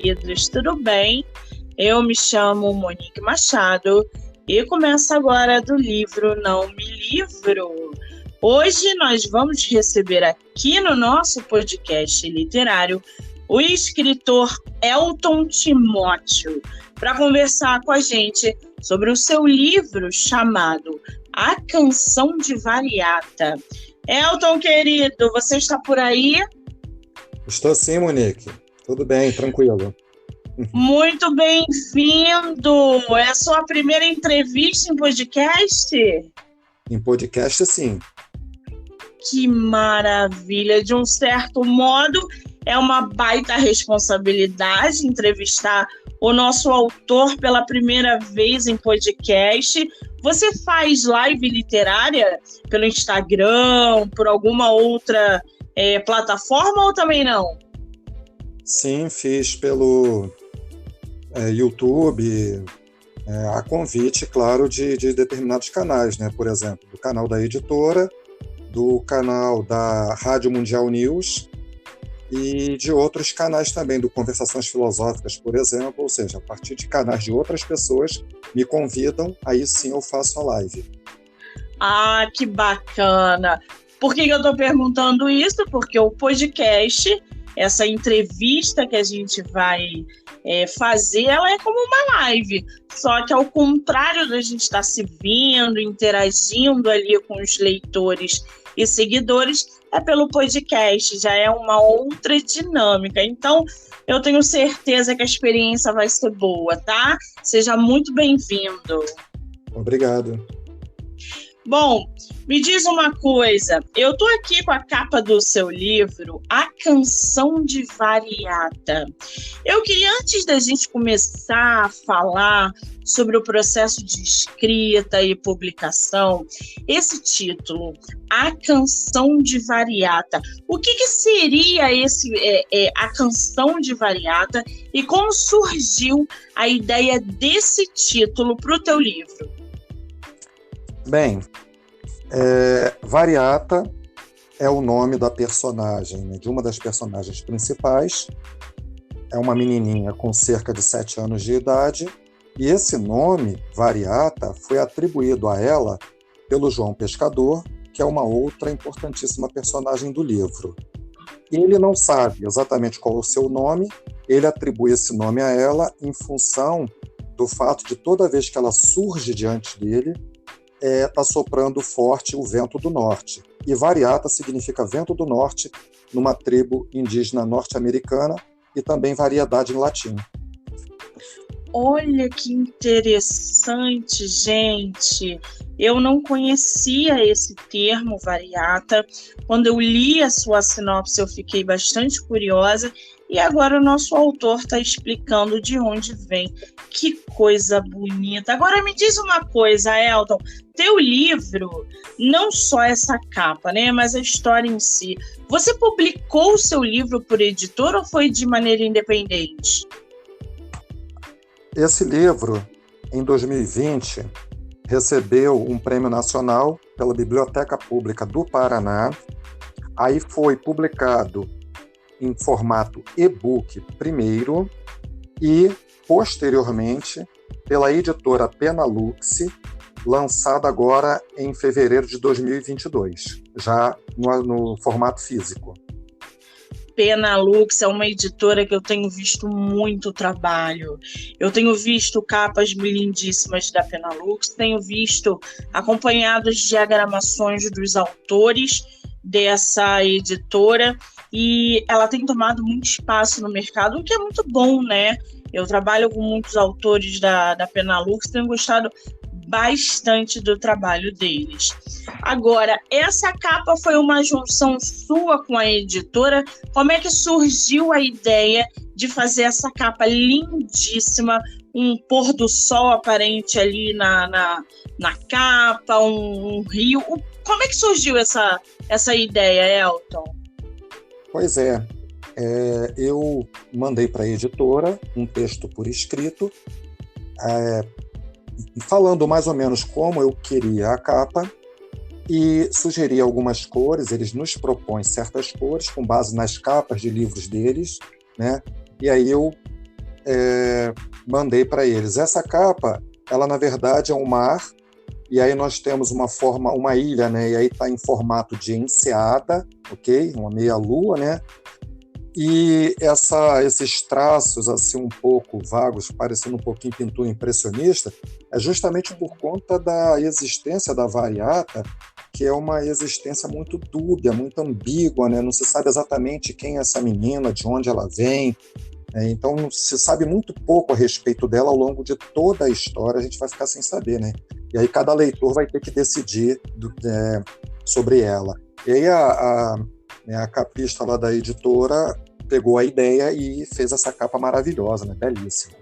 queridos, tudo bem? Eu me chamo Monique Machado e começo agora do livro Não Me Livro. Hoje nós vamos receber aqui no nosso podcast literário o escritor Elton Timóteo para conversar com a gente sobre o seu livro chamado A Canção de Variata. Elton, querido, você está por aí? Estou sim, Monique. Tudo bem, tranquilo. Muito bem-vindo! É a sua primeira entrevista em podcast? Em podcast, sim. Que maravilha! De um certo modo, é uma baita responsabilidade entrevistar o nosso autor pela primeira vez em podcast. Você faz live literária pelo Instagram, por alguma outra plataforma ou também não? Sim, fiz pelo YouTube, a convite, claro, de determinados canais, né? Por exemplo, do canal da editora, do canal da Rádio Mundial News e de outros canais também, do Conversações Filosóficas, por exemplo, ou seja, a partir de canais de outras pessoas me convidam, aí sim eu faço a live. Ah, que bacana! Por que eu estou perguntando isso? Porque o podcast, essa entrevista que a gente vai fazer, ela é como uma live. Só que ao contrário da gente estar se vendo, interagindo ali com os leitores e seguidores, é pelo podcast, já é uma outra dinâmica. Então, eu tenho certeza que a experiência vai ser boa, tá? Seja muito bem-vindo. Obrigado. Bom, me diz uma coisa, eu estou aqui com a capa do seu livro, A Canção de Variata. Eu queria, antes da gente começar a falar sobre o processo de escrita e publicação, esse título, A Canção de Variata, o que seria A Canção de Variata e como surgiu a ideia desse título para o teu livro? Bem, Variata é o nome da personagem, né, de uma das personagens principais. É uma menininha com cerca de 7 anos de idade, e esse nome, Variata, foi atribuído a ela pelo João Pescador, que é uma outra importantíssima personagem do livro. Ele não sabe exatamente qual é o seu nome, ele atribui esse nome a ela em função do fato de toda vez que ela surge diante dele, está soprando forte o vento do norte. E Variata significa vento do norte numa tribo indígena norte-americana e também variedade em latim. Olha que interessante, gente. Eu não conhecia esse termo, variata. Quando eu li a sua sinopse, eu fiquei bastante curiosa. E agora o nosso autor está explicando de onde vem. Que coisa bonita. Agora me diz uma coisa, Elton. Teu livro, não só essa capa, né, mas a história em si. Você publicou o seu livro por editor ou foi de maneira independente? Esse livro, em 2020, recebeu um prêmio nacional pela Biblioteca Pública do Paraná. Aí foi publicado em formato e-book primeiro e, posteriormente, pela editora Penalux, lançado agora em fevereiro de 2022, já no formato físico. Penalux é uma editora que eu tenho visto muito trabalho. Eu tenho visto capas lindíssimas da Penalux, tenho visto acompanhados de diagramações dos autores dessa editora e ela tem tomado muito espaço no mercado, o que é muito bom, né? Eu trabalho com muitos autores da Penalux, tenho gostado bastante do trabalho deles. Agora, essa capa foi uma junção sua com a editora? Como é que surgiu a ideia de fazer essa capa lindíssima, um pôr do sol aparente ali na capa, um rio? Como é que surgiu essa ideia, Elton? Pois eu mandei para a editora um texto por escrito, falando mais ou menos como eu queria a capa e sugeri algumas cores. Eles nos propõem certas cores com base nas capas de livros deles, né? E aí eu mandei para eles. Essa capa, ela na verdade é um mar, e aí nós temos uma ilha, né? E aí está em formato de enseada, ok? Uma meia-lua, né? E esses traços assim um pouco vagos, parecendo um pouquinho pintura impressionista, é justamente por conta da existência da Variata, que é uma existência muito dúbia, muito ambígua, né? Não se sabe exatamente quem é essa menina, de onde ela vem, né? Então se sabe muito pouco a respeito dela ao longo de toda a história, a gente vai ficar sem saber, né? E aí cada leitor vai ter que decidir sobre ela. E aí a capista lá da editora pegou a ideia e fez essa capa maravilhosa, né? Belíssima.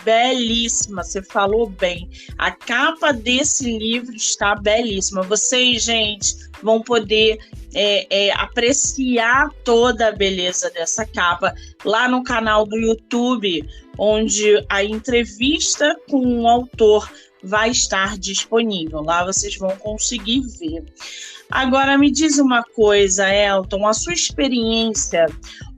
Belíssima, você falou bem. A capa desse livro está belíssima. Vocês, gente, vão poder apreciar toda a beleza dessa capa lá no canal do YouTube, onde a entrevista com o autor vai estar disponível. Lá vocês vão conseguir ver. Agora, me diz uma coisa, Elton, a sua experiência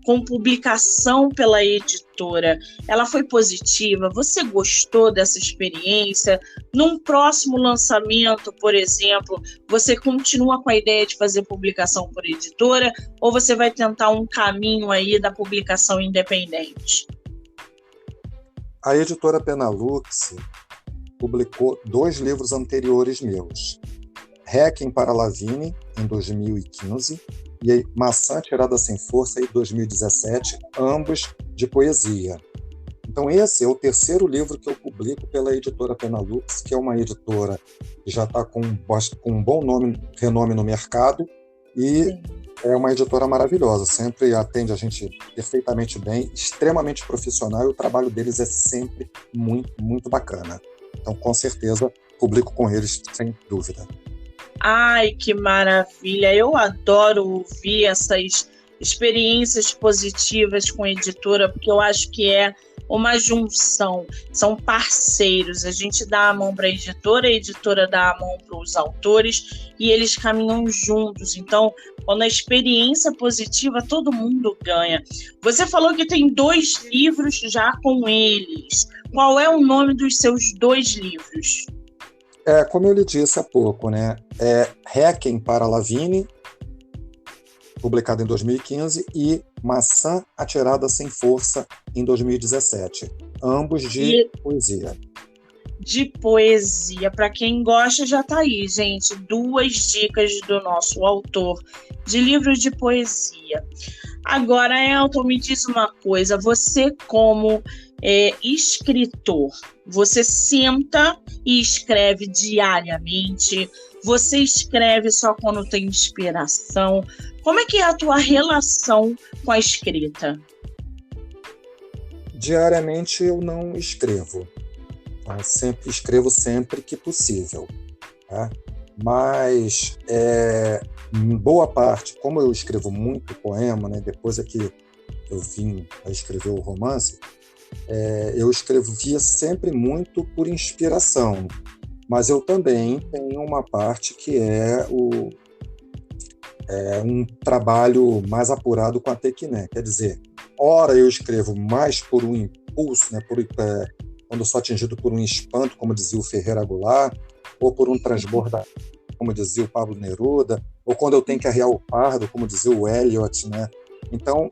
com publicação pela editora, ela foi positiva? Você gostou dessa experiência? Num próximo lançamento, por exemplo, você continua com a ideia de fazer publicação por editora ou você vai tentar um caminho aí da publicação independente? A editora Penalux publicou 2 livros anteriores meus. Requiem para Lavigne, em 2015, e Maçã Atirada Sem Força, em 2017, ambos de poesia. Então esse é o 3º livro que eu publico pela editora Penalux, que é uma editora que já está com um bom renome no mercado, e sim, é uma editora maravilhosa, sempre atende a gente perfeitamente bem, extremamente profissional, e o trabalho deles é sempre muito, muito bacana. Então, com certeza, publico com eles, sem dúvida. Ai, que maravilha! Eu adoro ouvir essas experiências positivas com a editora, porque eu acho que é uma junção, são parceiros. A gente dá a mão para a editora dá a mão para os autores e eles caminham juntos. Então, quando a experiência é positiva, todo mundo ganha. Você falou que tem 2 livros já com eles. Qual é o nome dos seus 2 livros? Como eu lhe disse há pouco, né? Requiem para Lavigne, publicado em 2015, e Maçã Atirada Sem Força, em 2017. Ambos de poesia. De poesia. Para quem gosta, já está aí, gente. 2 dicas do nosso autor de livros de poesia. Agora, Elton, me diz uma coisa. Você, como escritor, você senta e escreve diariamente? Você escreve só quando tem inspiração? Como é que é a tua relação com a escrita? Diariamente eu não escrevo. Tá? Escrevo sempre que possível. Tá? Mas em boa parte, como eu escrevo muito poema, né, depois é que eu vim a escrever o romance, eu escrevia sempre muito por inspiração, mas eu também tenho uma parte que é um trabalho mais apurado com a técnica, quer dizer, ora eu escrevo mais por um impulso, né, quando sou atingido por um espanto, como dizia o Ferreira Goulart, ou por um transbordo, como dizia o Pablo Neruda, ou quando eu tenho que arriar o fardo, como dizia o Eliot, né? Então,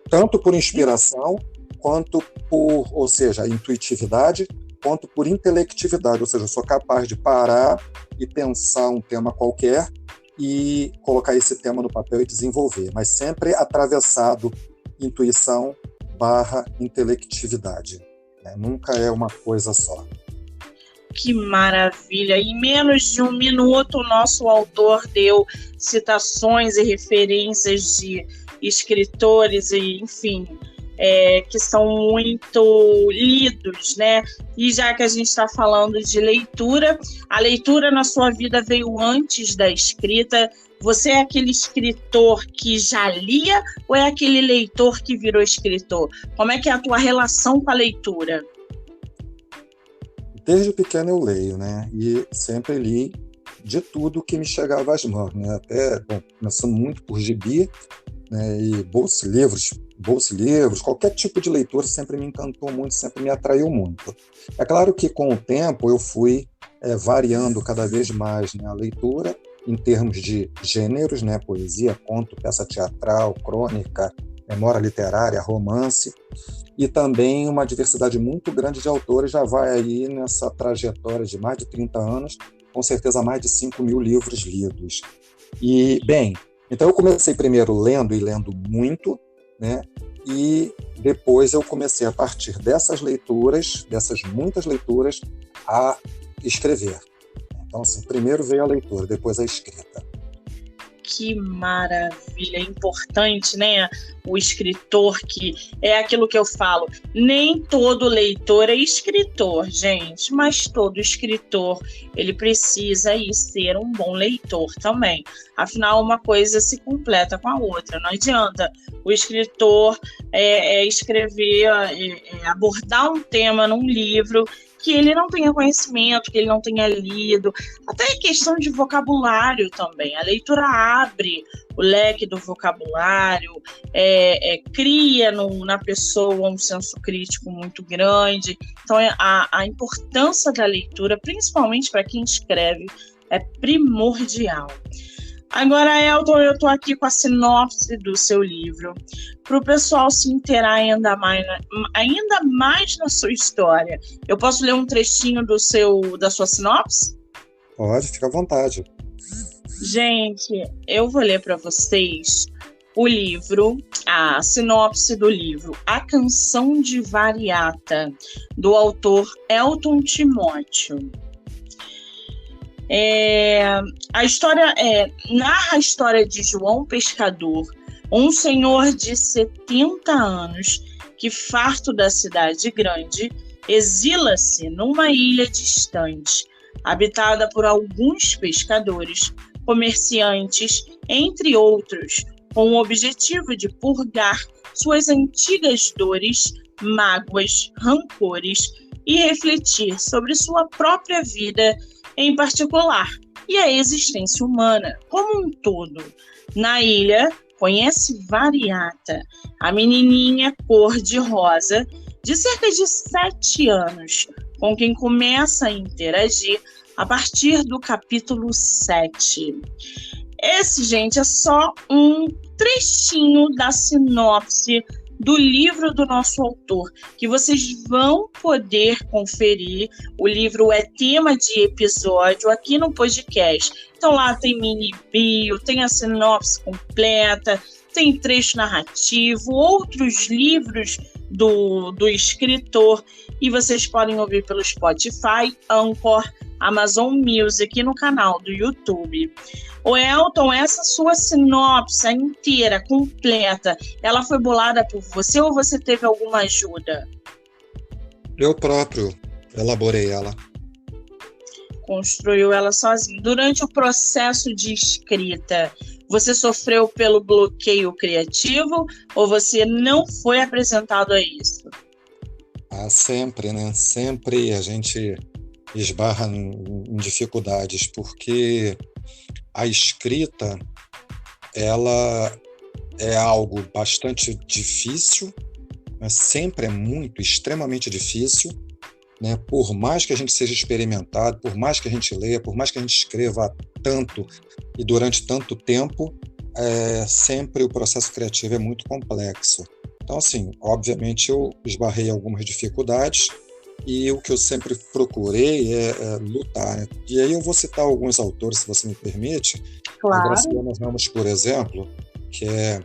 tanto por inspiração, quanto ou seja, intuitividade, quanto por intelectividade, ou seja, eu sou capaz de parar e pensar um tema qualquer e colocar esse tema no papel e desenvolver, mas sempre atravessado intuição / intelectividade, né? Nunca é uma coisa só. Que maravilha! Em menos de 1 minuto, o nosso autor deu citações e referências de escritores e, enfim, que são muito lidos, né? E já que a gente está falando de leitura, a leitura na sua vida veio antes da escrita. Você é aquele escritor que já lia ou é aquele leitor que virou escritor? Como é que é a tua relação com a leitura? Desde pequeno eu leio, né? E sempre li de tudo que me chegava às mãos, né? Até, começando muito por gibi, né, e bolsa-livros, qualquer tipo de leitura sempre me encantou muito, sempre me atraiu muito. É claro que com o tempo eu fui variando cada vez mais, né, a leitura em termos de gêneros, né, poesia, conto, peça teatral, crônica, memória literária, romance, e também uma diversidade muito grande de autores. Já vai aí nessa trajetória de mais de 30 anos, com certeza mais de 5.000 livros lidos. E, bem, então eu comecei primeiro lendo e lendo muito, né? E depois eu comecei, a partir dessas leituras, dessas muitas leituras, a escrever. Então, assim, primeiro veio a leitura, depois a escrita. Que maravilha, é importante, né? O escritor, que é aquilo que eu falo, nem todo leitor é escritor, gente, mas todo escritor, ele precisa ser um bom leitor também. Afinal, uma coisa se completa com a outra, não adianta o escritor escrever, abordar um tema num livro que ele não tenha conhecimento, que ele não tenha lido, até questão de vocabulário também. A leitura abre o leque do vocabulário, cria na pessoa um senso crítico muito grande. Então, a importância da leitura, principalmente para quem escreve, é primordial. Agora, Elton, eu estou aqui com a sinopse do seu livro, para o pessoal se inteirar ainda mais na sua história. Eu posso ler um trechinho da sua sinopse? Pode, fica à vontade. Gente, eu vou ler para vocês o livro, a sinopse do livro A Canção de Variata, do autor Elton Timóteo. A história narra a história de João Pescador, um senhor de 70 anos que, farto da cidade grande, exila-se numa ilha distante, habitada por alguns pescadores, comerciantes, entre outros, com o objetivo de purgar suas antigas dores, mágoas, rancores e refletir sobre sua própria vida em particular e a existência humana como um todo. Na ilha, conhece Variata, a menininha cor-de-rosa de cerca de 7 anos, com quem começa a interagir a partir do capítulo 7. Esse, gente, é só um trechinho da sinopse do livro do nosso autor, que vocês vão poder conferir. O livro é tema de episódio aqui no podcast. Então lá tem mini bio, tem a sinopse completa, tem trecho narrativo, outros livros do escritor, e vocês podem ouvir pelo Spotify, Anchor, Amazon Music e no canal do YouTube. O Elton, essa sua sinopse inteira, completa, ela foi bolada por você ou você teve alguma ajuda? Eu próprio elaborei ela. Construiu ela sozinho. Durante o processo de escrita, você sofreu pelo bloqueio criativo ou você não foi apresentado a isso? Sempre, né? Sempre a gente esbarra em dificuldades, porque a escrita, ela é algo bastante difícil, né? Sempre é extremamente difícil, né? Por mais que a gente seja experimentado, por mais que a gente leia, por mais que a gente escreva tanto e durante tanto tempo, sempre o processo criativo é muito complexo. Então, assim, obviamente eu esbarrei em algumas dificuldades e o que eu sempre procurei é lutar, né? E aí eu vou citar alguns autores, se você me permite. Claro. A Graciliana Ramos, por exemplo, que é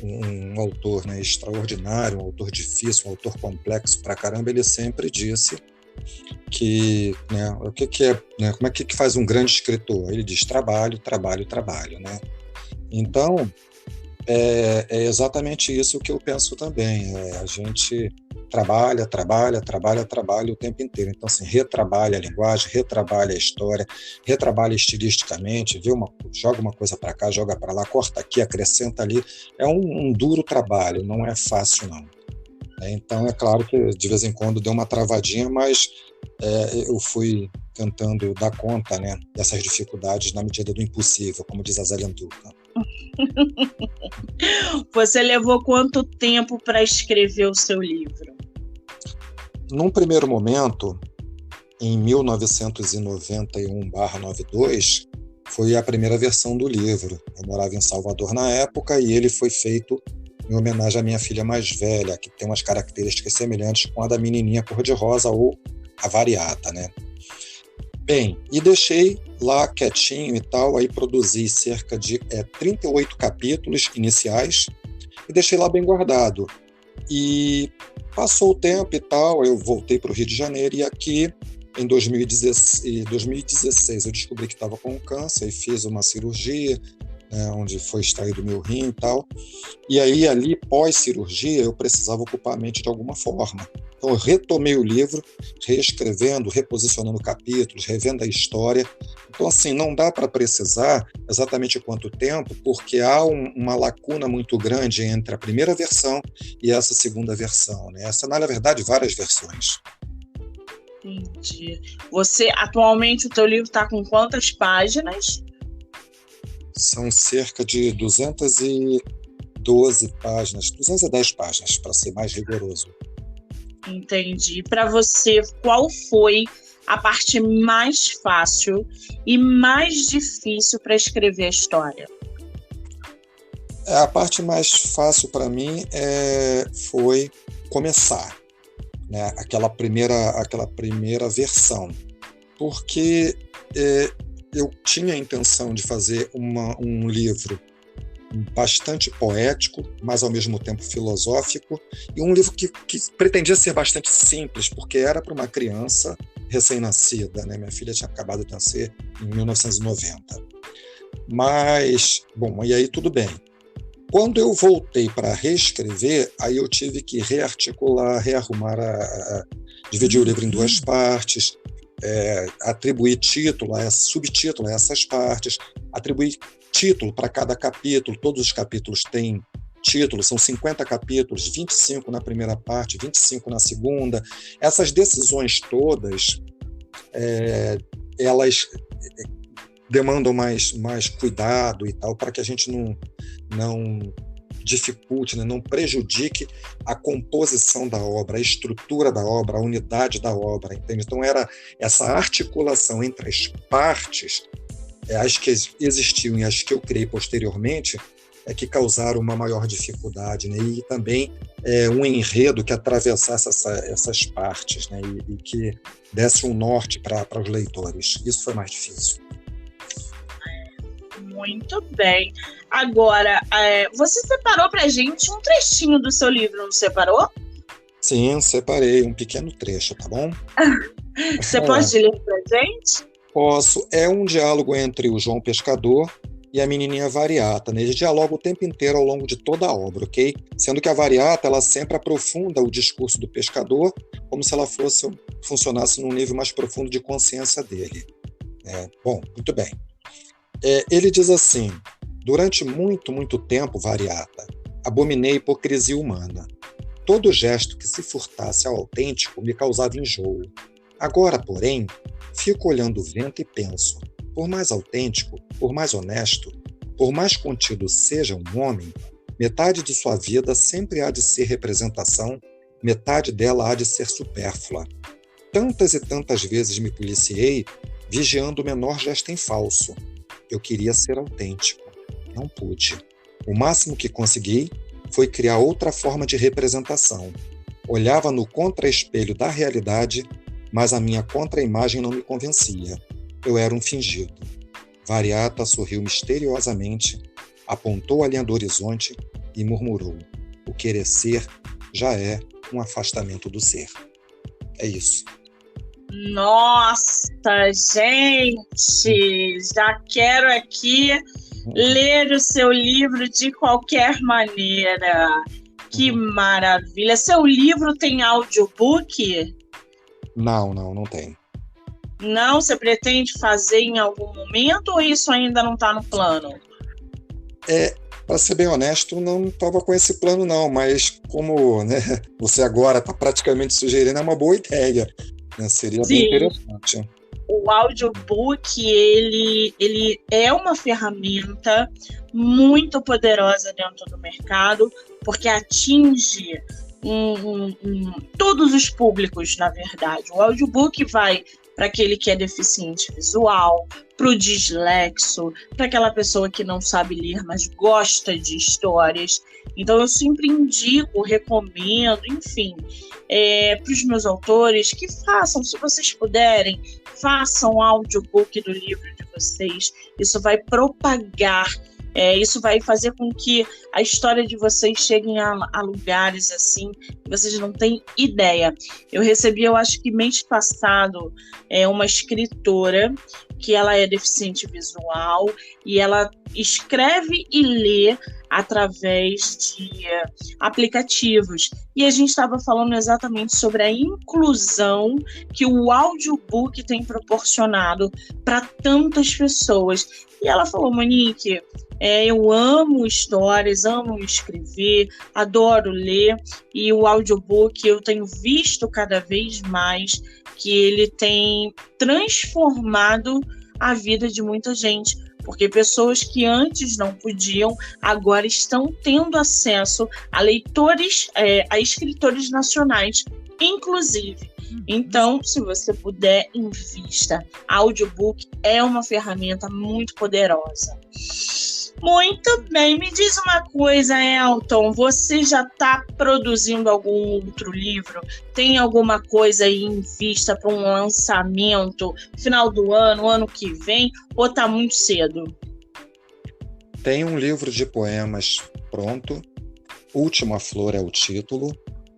um autor, né, extraordinário, um autor difícil, um autor complexo pra caramba. Ele sempre disse que, né, o que é, né, como é que faz um grande escritor? Ele diz trabalho, trabalho, trabalho, né? Então, é exatamente isso que eu penso também. A gente trabalha o tempo inteiro. Então, assim, retrabalha a linguagem, retrabalha a história, retrabalha estilisticamente, joga uma coisa para cá, joga para lá, corta aqui, acrescenta ali. É um duro trabalho, não é fácil, não. Então, é claro que de vez em quando deu uma travadinha, mas eu fui tentando dar conta, né, dessas dificuldades na medida do impossível, como diz a Zélia Duca. Você levou quanto tempo para escrever o seu livro? Num primeiro momento, em 1991/92, foi a primeira versão do livro. Eu morava em Salvador na época e ele foi feito em homenagem à minha filha mais velha, que tem umas características semelhantes com a da menininha cor-de-rosa ou a variata, né? Bem, e deixei lá quietinho e tal, aí produzi cerca de 38 capítulos iniciais e deixei lá bem guardado. E passou o tempo e tal, eu voltei para o Rio de Janeiro e aqui em 2016 eu descobri que estava com câncer e fiz uma cirurgia, né, onde foi extraído meu rim e tal. E aí ali, pós-cirurgia, eu precisava ocupar a mente de alguma forma. Então eu retomei o livro, reescrevendo, reposicionando capítulos, revendo a história. Então assim, não dá para precisar exatamente quanto tempo, porque há uma lacuna muito grande entre a primeira versão e essa segunda versão, né? Essa, na verdade, várias versões. Entendi. Você, atualmente, o teu livro está com quantas páginas? São cerca de 212 páginas, 210 páginas, para ser mais rigoroso. Entendi. Para você, qual foi a parte mais fácil e mais difícil para escrever a história? A parte mais fácil para mim foi começar, né? Aquela primeira versão, porque eu tinha a intenção de fazer um livro bastante poético, mas ao mesmo tempo filosófico, e um livro que pretendia ser bastante simples, porque era para uma criança recém-nascida, né? Minha filha tinha acabado de nascer em 1990. Mas, bom, e aí tudo bem. Quando eu voltei para reescrever, aí eu tive que rearticular, rearrumar, dividir o livro em duas partes, atribuir título, subtítulo a essas partes, atribuir título para cada capítulo. Todos os capítulos têm título, são 50 capítulos, 25 na primeira parte, 25 na segunda. Essas decisões todas, elas demandam mais cuidado e tal, para que a gente não dificulte, né, não prejudique a composição da obra, a estrutura da obra, a unidade da obra, entende? Então era essa articulação entre as partes, as que existiam e as que eu criei posteriormente, que causaram uma maior dificuldade, né? E também um enredo que atravessasse essas partes, né? E que desse um norte para os leitores. Isso foi mais difícil. Muito bem. Agora, você separou para a gente um trechinho do seu livro, não separou? Sim, separei um pequeno trecho, tá bom? Você pode ler para a gente? Posso. É um diálogo entre o João Pescador e a menininha Variata, né? Eles dialogam o tempo inteiro ao longo de toda a obra, ok? Sendo que a Variata, ela sempre aprofunda o discurso do pescador, como se ela funcionasse num nível mais profundo de consciência dele. Bom, muito bem. Ele diz assim: durante muito, muito tempo, Variata, abominei a hipocrisia humana. Todo gesto que se furtasse ao autêntico me causava enjoo. Agora, porém, fico olhando o vento e penso: por mais autêntico, por mais honesto, por mais contido seja um homem, metade de sua vida sempre há de ser representação, metade dela há de ser supérflua. Tantas e tantas vezes me policiei, vigiando o menor gesto em falso. Eu queria ser autêntico. Não pude. O máximo que consegui foi criar outra forma de representação. Olhava no contra-espelho da realidade, mas a minha contra-imagem não me convencia. Eu era um fingido. Variata sorriu misteriosamente, apontou a linha do horizonte e murmurou: o querer ser já é um afastamento do ser. É isso. Nossa, gente! Já quero aqui ler o seu livro de qualquer maneira. Que maravilha! Seu livro tem audiobook? Não tem. Não? Você pretende fazer em algum momento ou isso ainda não está no plano? Para ser bem honesto, não estava com esse plano não, mas como, você agora está praticamente sugerindo, é uma boa ideia. Seria bem interessante. O audiobook, ele é uma ferramenta muito poderosa dentro do mercado, porque atinge todos os públicos, na verdade. O audiobook vai para aquele que é deficiente visual, para o dislexo, para aquela pessoa que não sabe ler, mas gosta de histórias. Então, eu sempre indico, recomendo, enfim, para os meus autores que façam, se vocês puderem, façam audiobook do livro de vocês. Isso vai propagar, isso vai fazer com que a história de vocês chegue a lugares assim que vocês não têm ideia. Eu recebi, eu acho que mês passado, uma escritora que ela é deficiente visual e ela escreve e lê através de aplicativos. E a gente estava falando exatamente sobre a inclusão que o audiobook tem proporcionado para tantas pessoas. E ela falou: Monique, eu amo histórias, amo escrever, adoro ler, e o audiobook eu tenho visto cada vez mais que ele tem transformado a vida de muita gente, porque pessoas que antes não podiam, agora estão tendo acesso a leitores, a escritores nacionais, inclusive. Então, se você puder, invista. Audiobook é uma ferramenta muito poderosa. Muito bem, me diz uma coisa, Elton, você já está produzindo algum outro livro? Tem alguma coisa aí em vista para um lançamento final do ano que vem, ou está muito cedo? Tem um livro de poemas pronto, Última Flor é o título.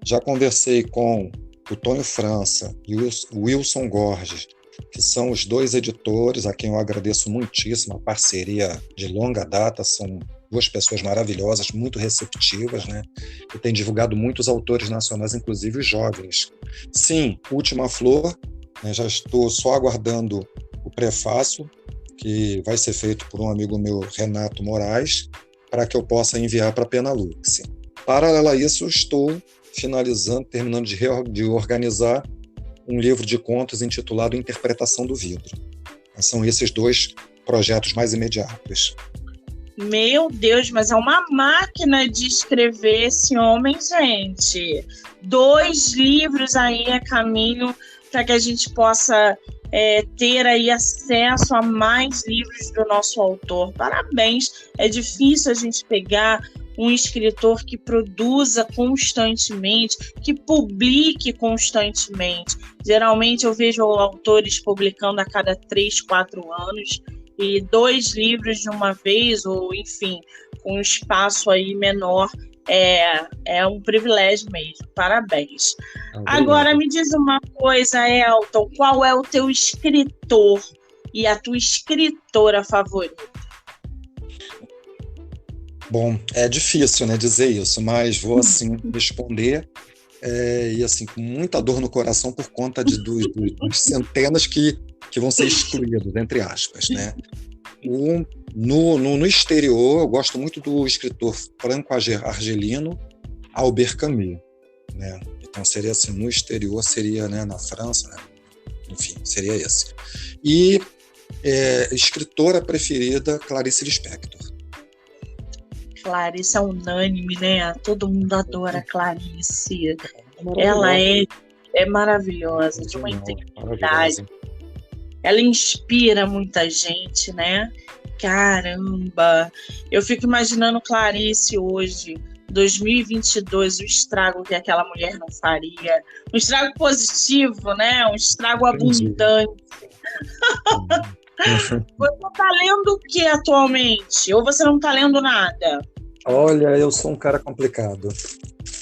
Já conversei com o Tonho França e o Wilson Gorges, que são os dois editores, a quem eu agradeço muitíssimo, a parceria de longa data, são duas pessoas maravilhosas, muito receptivas, né? E têm divulgado muitos autores nacionais, inclusive os jovens. Sim, Última Flor, né, já estou só aguardando o prefácio, que vai ser feito por um amigo meu, Renato Moraes, para que eu possa enviar para a Penalux. Paralelo a isso, estou finalizando, terminando de organizar um livro de contos intitulado Interpretação do Vidro. São esses dois projetos mais imediatos. Meu Deus, mas é uma máquina de escrever esse homem, gente. 2 livros aí a caminho para que a gente possa ter aí acesso a mais livros do nosso autor. Parabéns, é difícil a gente pegar um escritor que produza constantemente, que publique constantemente. Geralmente eu vejo autores publicando a cada 3, 4 anos, e 2 livros de uma vez, ou enfim, com um espaço aí menor, é um privilégio mesmo. Parabéns. Agora me diz uma coisa, Elton, qual é o teu escritor e a tua escritora favorita? Bom, é difícil, né, dizer isso, mas vou assim responder e assim com muita dor no coração por conta de das centenas que vão ser excluídos, entre aspas, né? No exterior, eu gosto muito do escritor franco-argelino Albert Camus, né? Então seria assim, no exterior seria, né, na França, né? Enfim, seria esse. E escritora preferida, Clarice Lispector. Clarice é unânime, né? Todo mundo adora Clarice. Ela é maravilhosa, de uma integridade. Ela inspira muita gente, né? Caramba! Eu fico imaginando Clarice hoje, 2022, o estrago que aquela mulher não faria. Um estrago positivo, né? Um estrago abundante. Você está lendo o que atualmente? Ou você não está lendo nada? Olha, eu sou um cara complicado.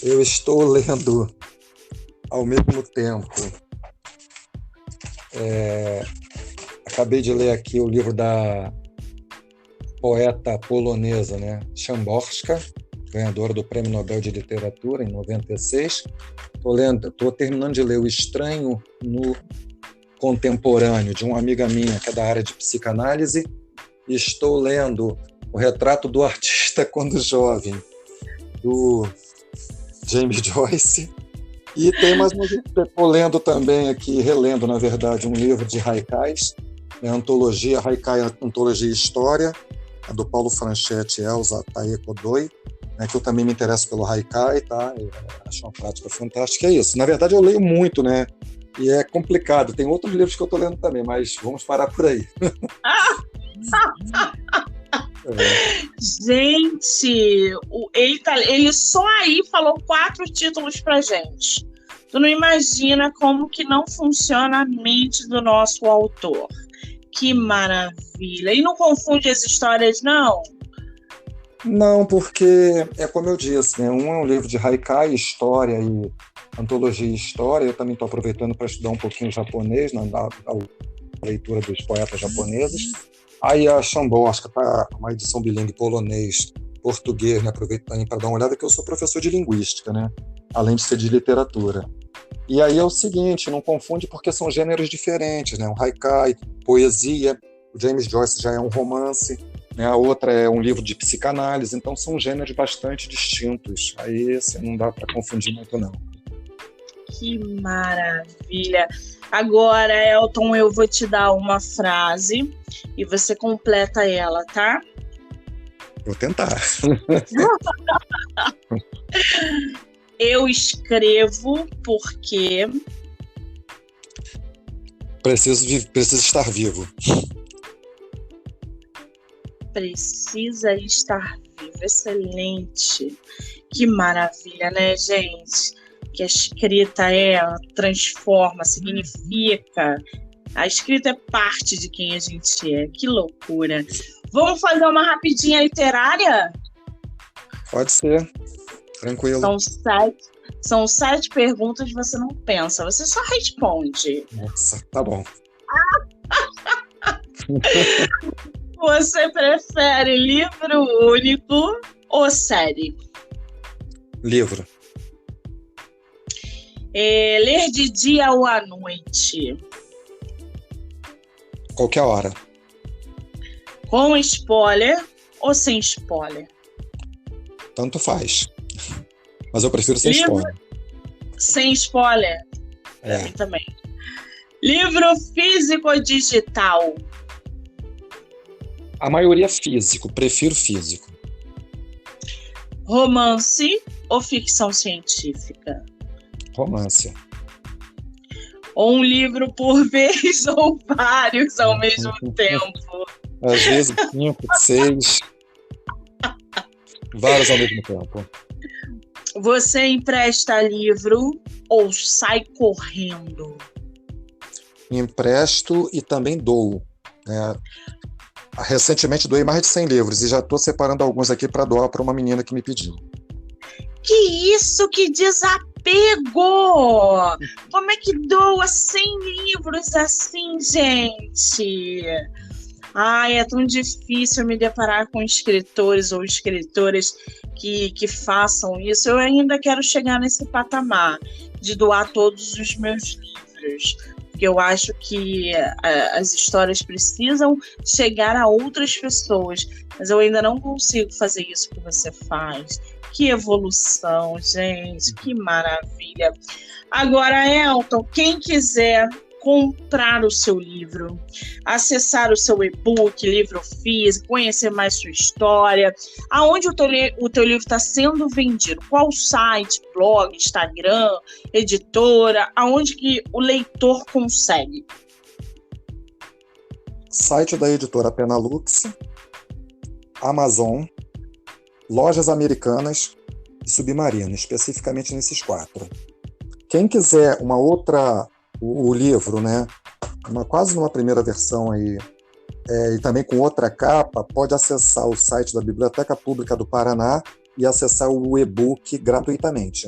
Eu estou lendo ao mesmo tempo. Acabei de ler aqui o livro da poeta polonesa, né, Szymborska, ganhadora do Prêmio Nobel de Literatura em 96. Estou terminando de ler O Estranho no Contemporâneo, de uma amiga minha que é da área de psicanálise, e estou lendo O Retrato do Artista Quando Jovem, do James Joyce, E tem mais uma. Estou lendo também aqui, relendo, na verdade, um livro de haikais, Antologia Haikai, Antologia e História, do Paulo Franchetti e Elza Taeko-Doi, que eu também me interesso pelo haikai, tá? Acho uma prática fantástica. É isso. Na verdade, eu leio muito, né? E é complicado. Tem outros livros que eu estou lendo também, mas vamos parar por aí. Gente, ele só aí falou 4 títulos pra gente. Tu não imagina como que não funciona a mente do nosso autor. Que maravilha. E não confunde as histórias, não? Não, porque é como eu disse, né? Um é um livro de haikai, história e antologia e história. Eu também estou aproveitando para estudar um pouquinho japonês, na leitura dos poetas japoneses. Aí a Xambó, acho que está uma edição bilíngue polonês, português, né? Aproveito também para dar uma olhada, que eu sou professor de linguística, né? Além de ser de literatura. E aí é o seguinte, não confunde porque são gêneros diferentes, né? Um haikai, poesia, o James Joyce já é um romance, né? A outra é um livro de psicanálise, então são gêneros bastante distintos. Aí assim, não dá para confundir muito, não. Que maravilha! Agora, Elton, eu vou te dar uma frase e você completa ela, tá? Vou tentar. Eu escrevo porque... Preciso estar vivo. Precisa estar vivo. Excelente. Que maravilha, né, gente? Que a escrita transforma, significa. A escrita é parte de quem a gente é. Que loucura. Vamos fazer uma rapidinha literária? Pode ser. Tranquilo. São 7 perguntas, você não pensa, você só responde. Nossa, tá bom. Você prefere livro único ou série? Livro. Ler de dia ou à noite? Qualquer hora. Com spoiler ou sem spoiler? Tanto faz. Mas eu prefiro sem spoiler. Sem spoiler? Pra mim também. Livro físico ou digital? A maioria físico, prefiro físico. Romance ou ficção científica? Romance. Ou um livro por vez ou vários ao mesmo tempo? Às vezes 5, 6. Vários ao mesmo tempo. Você empresta livro ou sai correndo? Empresto e também dou. Recentemente doei mais de 100 livros e já estou separando alguns aqui para doar para uma menina que me pediu. Que isso, que desapego! Como é que doa 100 livros assim, gente? Ai, é tão difícil me deparar com escritores ou escritoras que façam isso. Eu ainda quero chegar nesse patamar de doar todos os meus livros, porque eu acho que as histórias precisam chegar a outras pessoas, mas eu ainda não consigo fazer isso que você faz. Que evolução, gente, que maravilha. Agora, Elton, quem quiser comprar o seu livro, acessar o seu e-book, livro físico, conhecer mais sua história, aonde o teu livro está sendo vendido, qual site, blog, Instagram, editora, aonde que o leitor consegue? Site da editora Penalux, Amazon, lojas americanas e Submarino, especificamente nesses 4. Quem quiser uma outra, o livro, né, quase numa primeira versão aí, e também com outra capa, pode acessar o site da Biblioteca Pública do Paraná e acessar o e-book gratuitamente,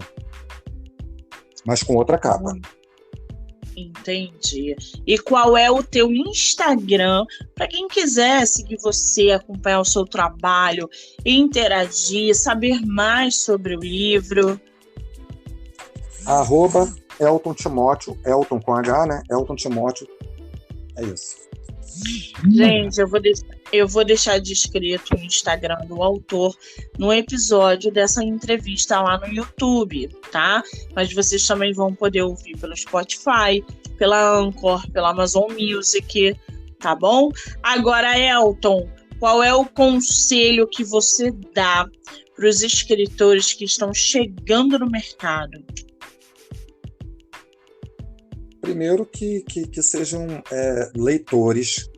mas com outra capa. Entendi. E qual é o teu Instagram para quem quiser seguir você, acompanhar o seu trabalho, interagir, saber mais sobre o livro? @Elton Timóteo, Elton com H, né? Elton Timóteo. É isso. Gente, Eu vou deixar descrito o Instagram do autor no episódio dessa entrevista lá no YouTube, tá? Mas vocês também vão poder ouvir pelo Spotify, pela Anchor, pela Amazon Music, tá bom? Agora, Elton, qual é o conselho que você dá para os escritores que estão chegando no mercado? Primeiro que sejam leitores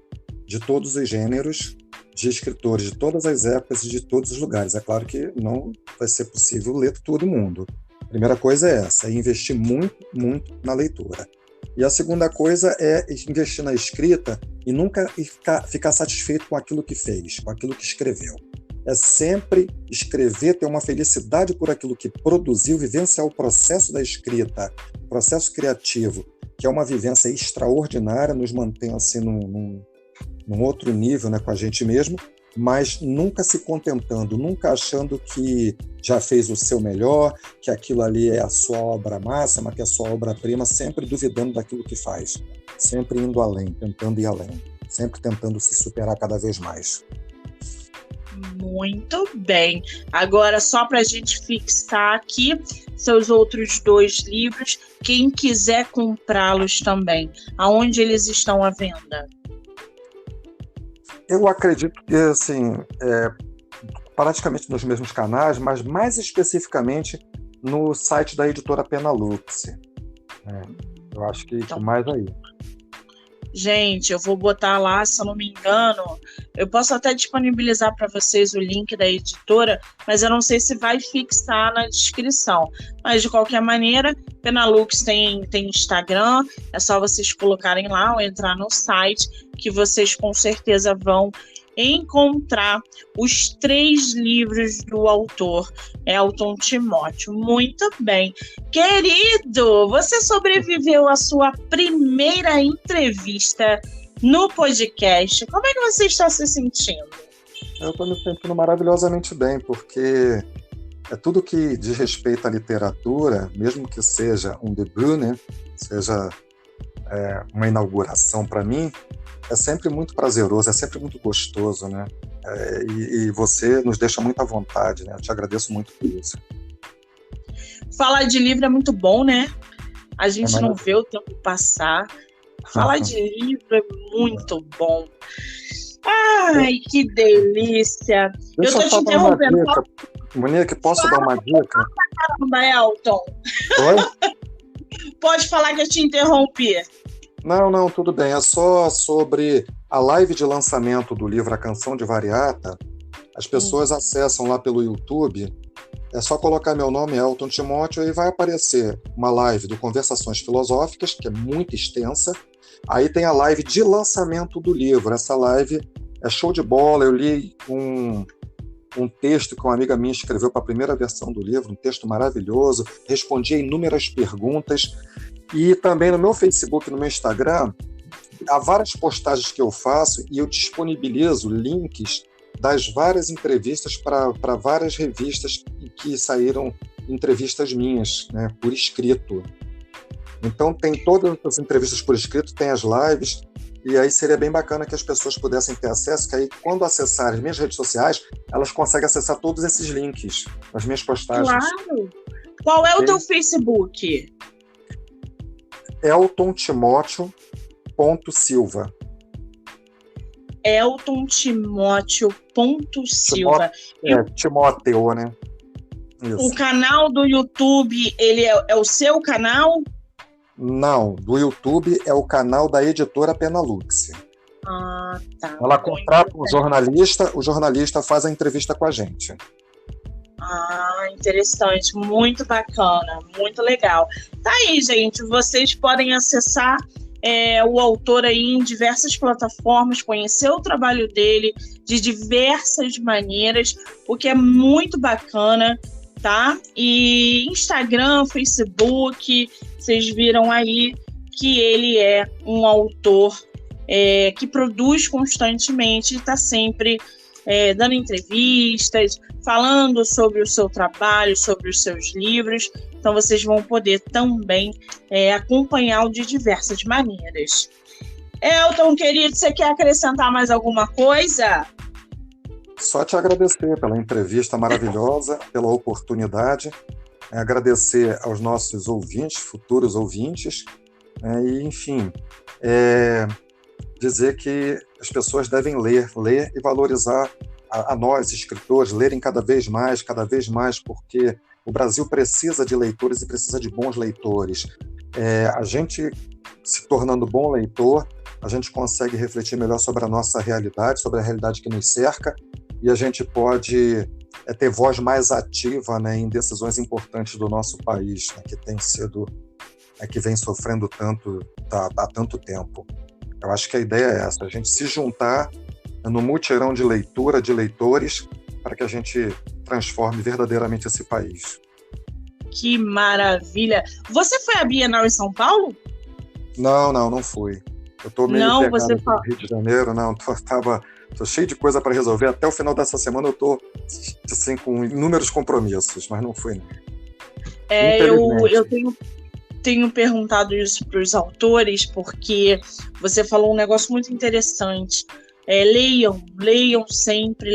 de todos os gêneros, de escritores de todas as épocas e de todos os lugares. É claro que não vai ser possível ler todo mundo. A primeira coisa é essa, é investir muito, muito na leitura. E a segunda coisa é investir na escrita e nunca ficar satisfeito com aquilo que fez, com aquilo que escreveu. É sempre escrever, ter uma felicidade por aquilo que produziu, vivenciar o processo da escrita, o processo criativo, que é uma vivência extraordinária, nos mantém assim num outro nível, né, com a gente mesmo, mas nunca se contentando, nunca achando que já fez o seu melhor, que aquilo ali é a sua obra máxima, que é a sua obra-prima, sempre duvidando daquilo que faz, sempre indo além, tentando ir além, sempre tentando se superar cada vez mais. Muito bem. Agora, só para a gente fixar aqui seus outros 2 livros, quem quiser comprá-los também, aonde eles estão à venda? Eu acredito que, assim, praticamente nos mesmos canais, mas mais especificamente no site da editora Penalux. Eu acho que Então, mais aí. gente, eu vou botar lá, se eu não me engano, eu posso até disponibilizar para vocês o link da editora, mas eu não sei se vai fixar na descrição. Mas, de qualquer maneira, Penalux tem Instagram, é só vocês colocarem lá ou entrar no site, que vocês com certeza vão encontrar os 3 livros do autor, Elton Timóteo. Muito bem. Querido, você sobreviveu à sua primeira entrevista no podcast. Como é que você está se sentindo? Eu estou me sentindo maravilhosamente bem, porque é tudo que diz respeito à literatura, mesmo que seja um debut, né? Seja uma inauguração para mim, é sempre muito prazeroso, é sempre muito gostoso, né? E você nos deixa muito à vontade, né? Eu te agradeço muito por isso. Falar de livro é muito bom, né? A gente não vê o tempo passar. Falar de livro é muito bom. Ai, que delícia! Deixa eu tô te interrompendo. Monique, posso dar uma dica? Caramba, Elton. Oi? Pode falar que eu te interrompi. Não, tudo bem. É só sobre a live de lançamento do livro A Canção de Variata. As pessoas acessam lá pelo YouTube. É só colocar meu nome, Elton Timóteo, e vai aparecer uma live do Conversações Filosóficas, que é muito extensa. Aí tem a live de lançamento do livro. Essa live é show de bola. Eu li um texto que uma amiga minha escreveu para a primeira versão do livro, um texto maravilhoso. Respondi a inúmeras perguntas. E também no meu Facebook, no meu Instagram, há várias postagens que eu faço e eu disponibilizo links das várias entrevistas para várias revistas que saíram entrevistas minhas, né, por escrito. Então tem todas as entrevistas por escrito, tem as lives, e aí seria bem bacana que as pessoas pudessem ter acesso, que aí quando acessarem as minhas redes sociais, elas conseguem acessar todos esses links, as minhas postagens. Claro! Qual é o teu Facebook? Elton Timóteo.silva. Elton Timóteo.silva. Timóteo, né? Isso. O canal do YouTube, ele é o seu canal? Não, do YouTube é o canal da editora Penalux. Ah, tá. Ela contrata um jornalista, o jornalista faz a entrevista com a gente. Ah, interessante, muito bacana, muito legal. Tá aí, gente, vocês podem acessar o autor aí em diversas plataformas, conhecer o trabalho dele de diversas maneiras, o que é muito bacana, tá? E Instagram, Facebook, vocês viram aí que ele é um autor que produz constantemente e está sempre dando entrevistas, falando sobre o seu trabalho, sobre os seus livros. Então vocês vão poder também acompanhá-lo de diversas maneiras. Elton, querido, você quer acrescentar mais alguma coisa? Só te agradecer pela entrevista maravilhosa, pela oportunidade, agradecer aos nossos ouvintes, futuros ouvintes, e, enfim, dizer que as pessoas devem ler e valorizar a nós, escritores, lerem cada vez mais, porque o Brasil precisa de leitores e precisa de bons leitores. A gente, se tornando bom leitor, a gente consegue refletir melhor sobre a nossa realidade, sobre a realidade que nos cerca, e a gente pode ter voz mais ativa, né, em decisões importantes do nosso país, né, que vem sofrendo tanto há tanto tempo. Eu acho que a ideia é essa, a gente se juntar no mutirão de leitura, de leitores, para que a gente transforme verdadeiramente esse país. Que maravilha! Você foi à Bienal em São Paulo? Não fui. Eu estou meio pegado no Rio de Janeiro, tô cheio de coisa para resolver. Até o final dessa semana eu estou assim, com inúmeros compromissos, mas não fui, não. Eu tenho perguntado isso para os autores, porque você falou um negócio muito interessante. Leiam sempre,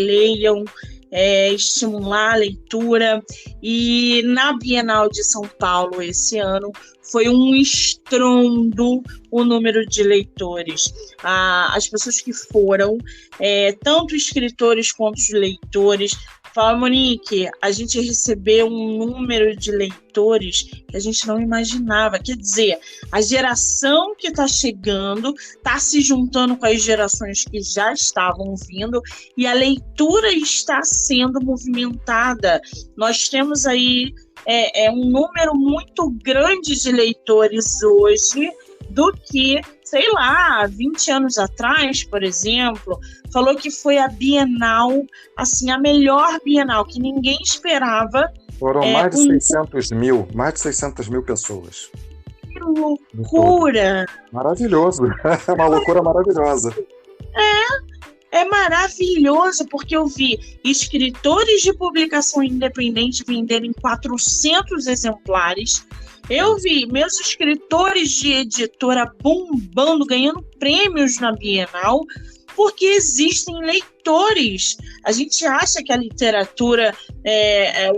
estimular a leitura. E na Bienal de São Paulo esse ano foi um estrondo o número de leitores. As pessoas que foram, tanto escritores quanto os leitores, falaram: Monique, a gente recebeu um número de leitores que a gente não imaginava. Quer dizer, a geração que está chegando está se juntando com as gerações que já estavam vindo e a leitura está sendo movimentada. Nós temos aí um número muito grande de leitores hoje do que, sei lá, 20 anos atrás, por exemplo. Falou que foi a Bienal, assim, a melhor Bienal, que ninguém esperava. Foram mais de 600 mil pessoas. Que loucura! Maravilhoso, é uma loucura maravilhosa. É maravilhoso, porque eu vi escritores de publicação independente venderem 400 exemplares. Eu vi meus escritores de editora bombando, ganhando prêmios na Bienal, porque existem leitores. A gente acha que a literatura,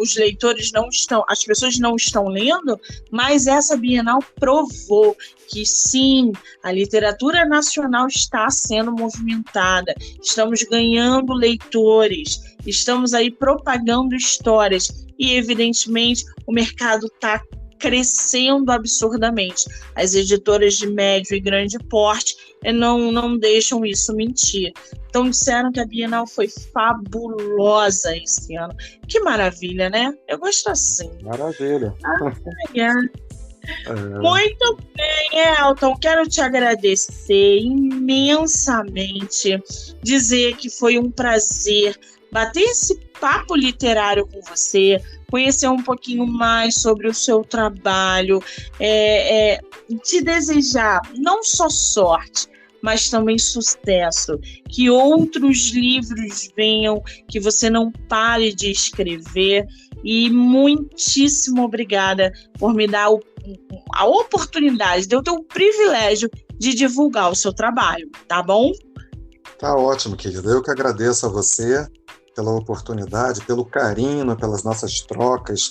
os leitores não estão, as pessoas não estão lendo, mas essa Bienal provou que sim, a literatura nacional está sendo movimentada, estamos ganhando leitores, estamos aí propagando histórias e, evidentemente, o mercado está crescendo absurdamente. As editoras de médio e grande porte não deixam isso mentir. Então disseram que a Bienal foi fabulosa esse ano. Que maravilha, né? Eu gosto assim. Maravilha. Muito bem, Elton. Quero te agradecer imensamente, dizer que foi um prazer bater esse papo literário com você, conhecer um pouquinho mais sobre o seu trabalho, te desejar não só sorte, mas também sucesso, que outros livros venham, que você não pare de escrever, e muitíssimo obrigada por me dar a oportunidade, deu o privilégio de divulgar o seu trabalho, tá bom? Tá ótimo, querida. Eu que agradeço a você pela oportunidade, pelo carinho, pelas nossas trocas,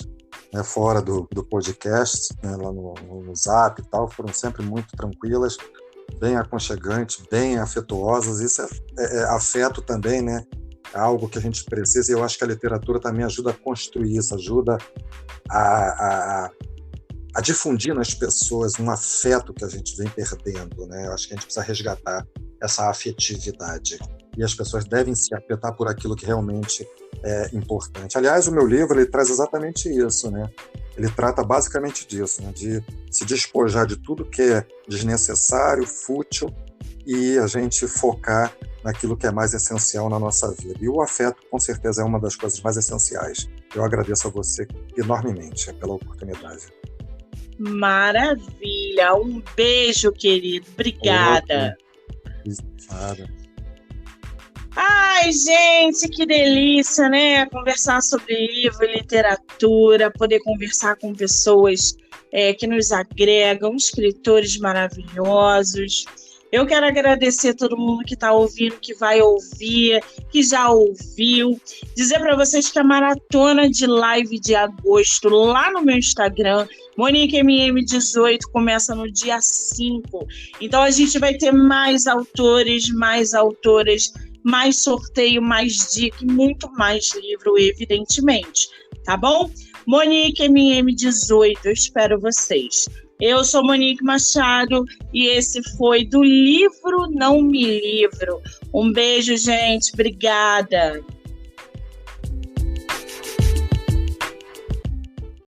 né, fora do podcast, né, lá no Zap e tal, foram sempre muito tranquilas, bem aconchegantes, bem afetuosas. Isso é afeto também, né? É algo que a gente precisa, e eu acho que a literatura também ajuda a construir isso, ajuda a difundir nas pessoas um afeto que a gente vem perdendo, né? Eu acho que a gente precisa resgatar essa afetividade. E as pessoas devem se afetar por aquilo que realmente é importante. Aliás, o meu livro ele traz exatamente isso, né? Ele trata basicamente disso, né? De se despojar de tudo que é desnecessário, fútil, e a gente focar naquilo que é mais essencial na nossa vida. E o afeto, com certeza, é uma das coisas mais essenciais. Eu agradeço a você enormemente pela oportunidade. Maravilha! Um beijo, querido. Obrigada. Nada. Ai, gente, que delícia, né? Conversar sobre livro e literatura, poder conversar com pessoas que nos agregam, escritores maravilhosos. Eu quero agradecer a todo mundo que está ouvindo, que vai ouvir, que já ouviu. Dizer para vocês que a maratona de live de agosto, lá no meu Instagram, MoniqueMM18, começa no dia 5. Então a gente vai ter mais autores, mais autoras, mais sorteio, mais dica e muito mais livro, evidentemente. Tá bom? MoniqueMM18, eu espero vocês. Eu sou Monique Machado e esse foi do livro Não Me Livro. Um beijo, gente. Obrigada.